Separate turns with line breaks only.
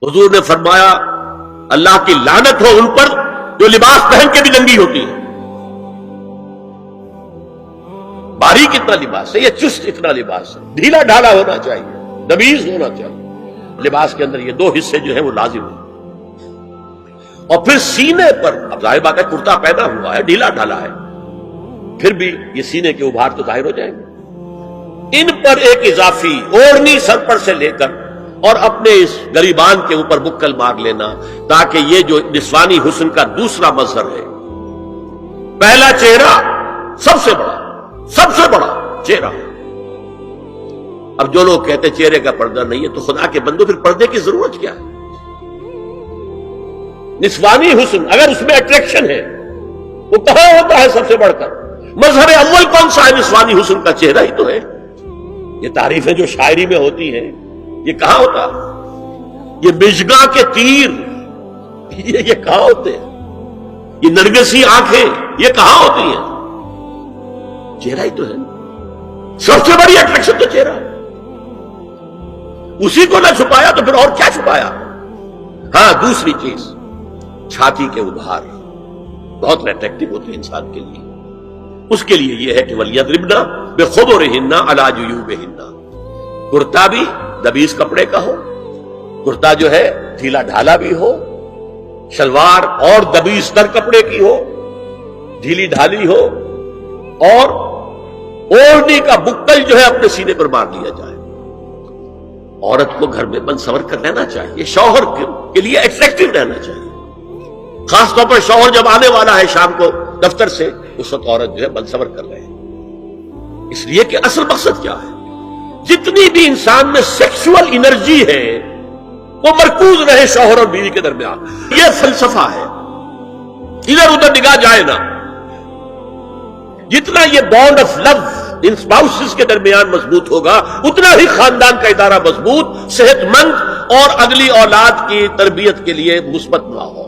حضور نے فرمایا اللہ کی لعنت ہو ان پر جو لباس پہن کے بھی ننگی ہوتی ہے. باریک اتنا لباس ہے، یہ چست اتنا لباس ہے، ڈھیلا ڈھالا ہونا چاہیے، نبیز ہونا چاہیے. لباس کے اندر یہ دو حصے جو ہیں وہ لازم ہیں. اور پھر سینے پر، اب ظاہر بات ہے کرتا پہنا ہوا ہے، ڈھیلا ڈھالا ہے، پھر بھی یہ سینے کے ابھار تو ظاہر ہو جائیں گے. ان پر ایک اضافی اوڑھنی سر پر سے لے کر اور اپنے اس گریبان کے اوپر بکل مار لینا، تاکہ یہ جو نسوانی حسن کا دوسرا مظہر ہے، پہلا چہرہ سب سے بڑا چہرہ. اب جو لوگ کہتے چہرے کا پردہ نہیں ہے تو خدا کے بندو پھر پردے کی ضرورت کیا ہے؟ نسوانی حسن اگر اس میں اٹریکشن ہے وہ کہاں ہوتا ہے سب سے بڑھ کر؟ مظہر اول کون سا ہے؟ نسوانی حسن کا چہرہ ہی تو ہے. یہ تعریفیں جو شاعری میں ہوتی ہیں یہ کہاں ہوتا ہے؟ یہ مژگاں کے تیر یہ کہاں ہوتے ہیں؟ یہ نرگسی آنکھیں یہ کہاں ہوتی ہیں؟ چہرہ ہی تو ہے. سب سے بڑی اٹریکشن تو چہرہ ہے. اسی کو نہ چھپایا تو پھر اور کیا چھپایا؟ ہاں دوسری چیز چھاتی کے ابھار بہت اٹریکٹیو ہوتے ہیں انسان کے لیے. اس کے لیے یہ ہے کہ وَلْيَضْرِبْنَ بِخُمُرِهِنَّ عَلَى جُيُوبِهِنَّ. کرتا بھی دبیز کپڑے کا ہو، کرتا جو ہے ڈھیلا ڈھالا بھی ہو، شلوار اور دبیز تر کپڑے کی ہو، ڈھیلی ڈھالی ہو، اور اوڑھنی کا بکل جو ہے اپنے سینے پر مار لیا جائے. عورت کو گھر میں بند سور کر رہنا چاہیے، شوہر کے لیے اٹریکٹیو رہنا چاہیے. خاص طور پر شوہر جب آنے والا ہے شام کو دفتر سے، اس وقت عورت جو ہے بند سور کر رہے ہیں. اس لیے کہ اصل مقصد کیا ہے؟ جتنی بھی انسان میں سیکسول انرجی ہے وہ مرکوز رہے شوہر اور بیوی کے درمیان. یہ فلسفہ ہے، ادھر ادھر نگاہ جائے نا. جتنا یہ bond of love in spouses کے درمیان مضبوط ہوگا اتنا ہی خاندان کا ادارہ مضبوط، صحت مند اور اگلی اولاد کی تربیت کے لیے مثبت ماحول.